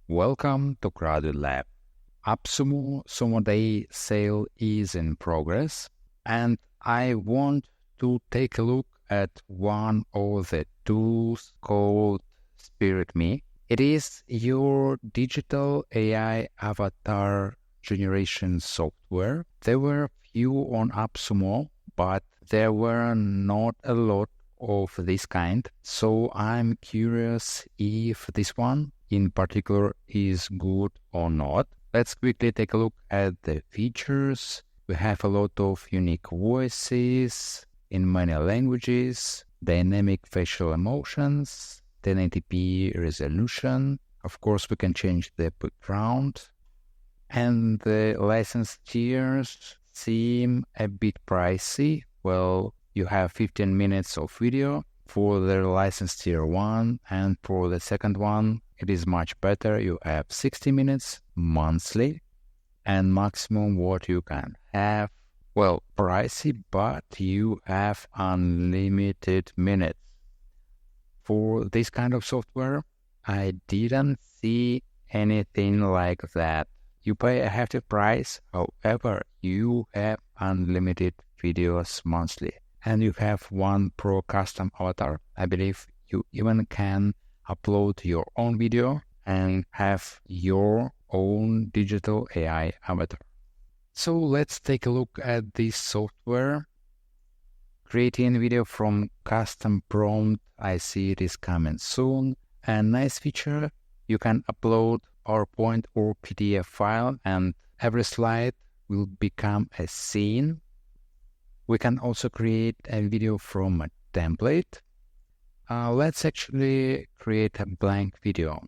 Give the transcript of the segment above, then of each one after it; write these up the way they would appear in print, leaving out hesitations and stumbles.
Welcome to Crowded Lab. AppSumo Sumo Day sale is in progress, and I want to take a look at one of the tools called Spiritme. It is your digital AI avatar generation software. There were few on AppSumo, but there were not a lot of this kind. So I'm curious if this one in particular is good or not. Let's quickly take a look at the features. We have a lot of unique voices in many languages, dynamic facial emotions, 1080p resolution. Of course, we can change the background. And the license tiers seem a bit pricey. Well, you have 15 minutes of video for the license tier 1, and for the second one, it is much better. You have 60 minutes monthly, and maximum what you can have. Well, pricey, but you have unlimited minutes. For this kind of software, I didn't see anything like that. You pay a hefty price, however, you have unlimited videos monthly. And you have one pro custom avatar. I believe you even can upload your own video and have your own digital AI avatar. So let's take a look at this software. Creating video from custom prompt, I see it is coming soon. A nice feature, you can upload PowerPoint or PDF file and every slide will become a scene. We can also create a video from a template. Let's actually create a blank video.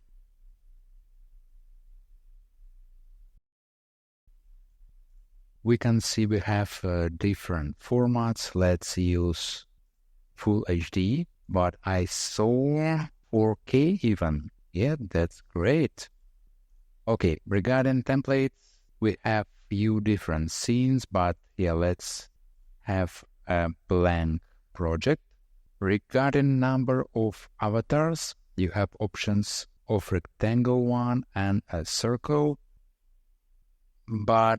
We can see we have different formats. Let's use Full HD, but I saw 4K even. Yeah, that's great. Okay, regarding templates, we have few different scenes, but yeah, let's have a blank project. Regarding number of avatars, you have options of rectangle one and a circle, but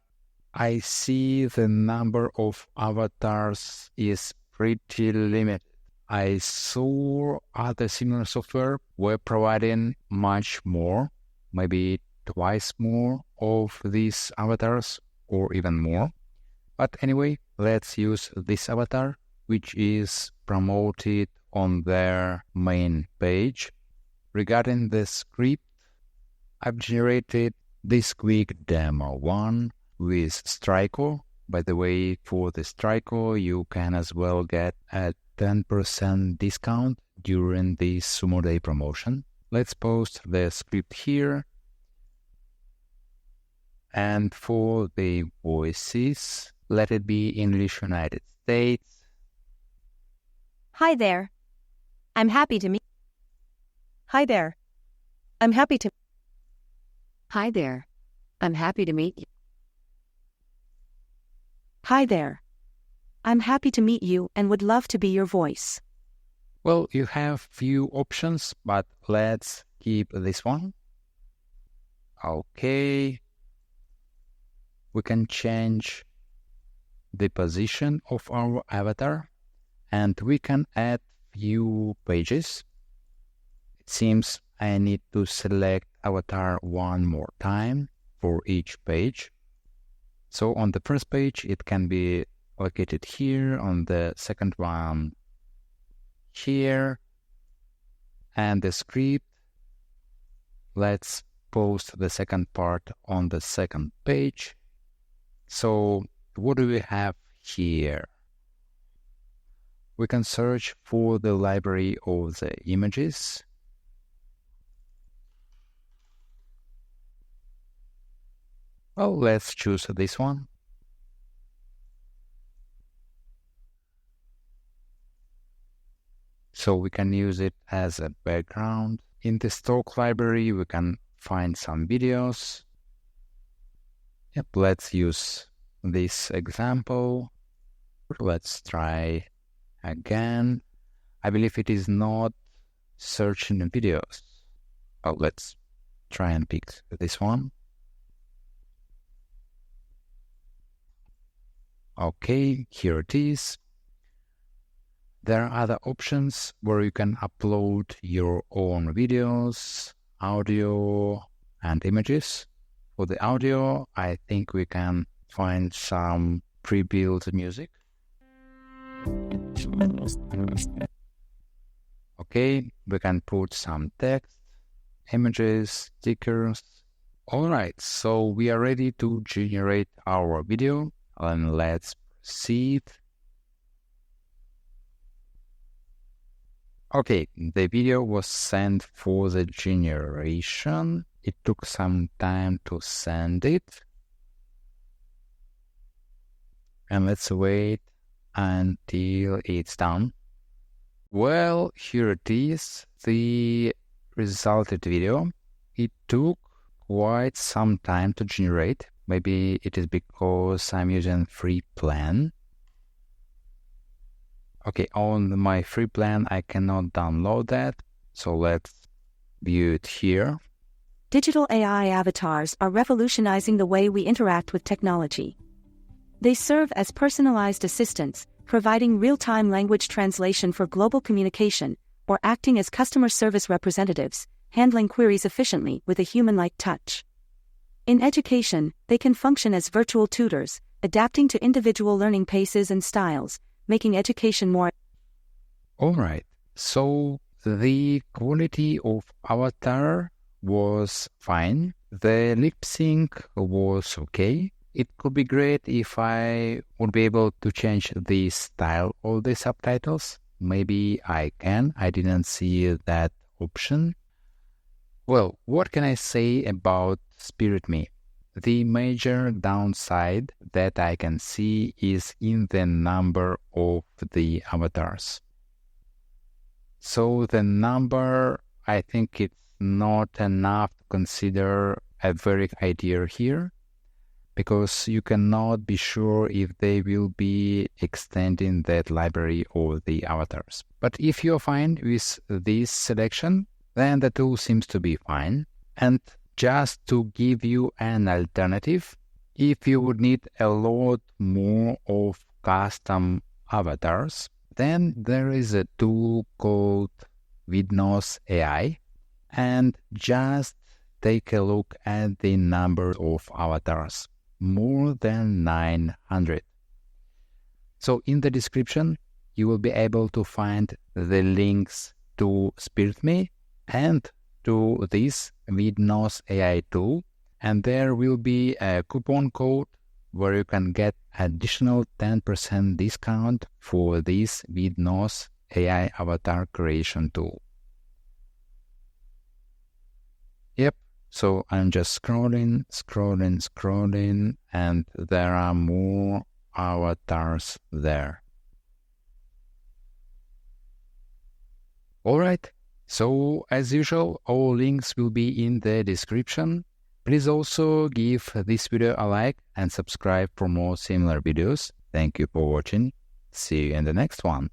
I see the number of avatars is pretty limited. I saw other similar software were providing much more, maybe twice more of these avatars or even more. But anyway, let's use this avatar, which is promoted on their main page. Regarding the script, I've generated this quick demo one with Strico. By the way, for the Strico, you can as well get a 10% discount during the Sumo Day promotion. Let's post the script here. And for the voices, let it be English United States. Hi there. I'm happy to meet. Hi there. I'm happy to. Hi there. I'm happy to meet you. Hi there. I'm happy to meet you and would love to be your voice. Well, you have few options, but let's keep this one. Okay. We can change the position of our avatar, and we can add few pages. It seems I need to select avatar one more time for each page. So on the first page, it can be located here, on the second one here, and the script, let's post the second part on the second page. So what do we have here? We can search for the library of the images. Well, let's choose this one. So we can use it as a background. In the stock library, we can find some videos. Yep, let's use this example. Let's try again. I believe it is not searching videos. Oh, let's try and pick this one. Okay, here it is. There are other options where you can upload your own videos, audio, and images. For the audio, I think we can find some pre-built music. Okay, we can put some text, images, stickers. Alright, so we are ready to generate our video, and let's proceed. Okay, the video was sent for the generation. It took some time to send it. And let's wait until it's done. Well, here it is, the resulted video. It took quite some time to generate. Maybe it is because I'm using free plan. Okay, on my free plan, I cannot download that. So let's view it here. Digital AI avatars are revolutionizing the way we interact with technology. They serve as personalized assistants, providing real-time language translation for global communication, or acting as customer service representatives, handling queries efficiently with a human-like touch. In education, they can function as virtual tutors, adapting to individual learning paces and styles, making education more... Alright, so the quality of avatar was fine. The lip sync was okay. It could be great if I would be able to change the style of the subtitles. Maybe I can. I didn't see that option. Well, what can I say about Spiritme? The major downside that I can see is in the number of the avatars. So the number, I think it's not enough to consider a very high tier here, because you cannot be sure if they will be extending that library of the avatars. But if you're fine with this selection, then the tool seems to be fine. And just to give you an alternative, if you would need a lot more of custom avatars, then there is a tool called Vidnos AI, and just take a look at the number of avatars, more than 900. So in the description, you will be able to find the links to Spiritme and to this Vidnos AI tool, and there will be a coupon code where you can get additional 10% discount for this Vidnos AI avatar creation tool. Yep, so I'm just scrolling, and there are more avatars there. Alright, so as usual, all links will be in the description. Please also give this video a like and subscribe for more similar videos. Thank you for watching. See you in the next one.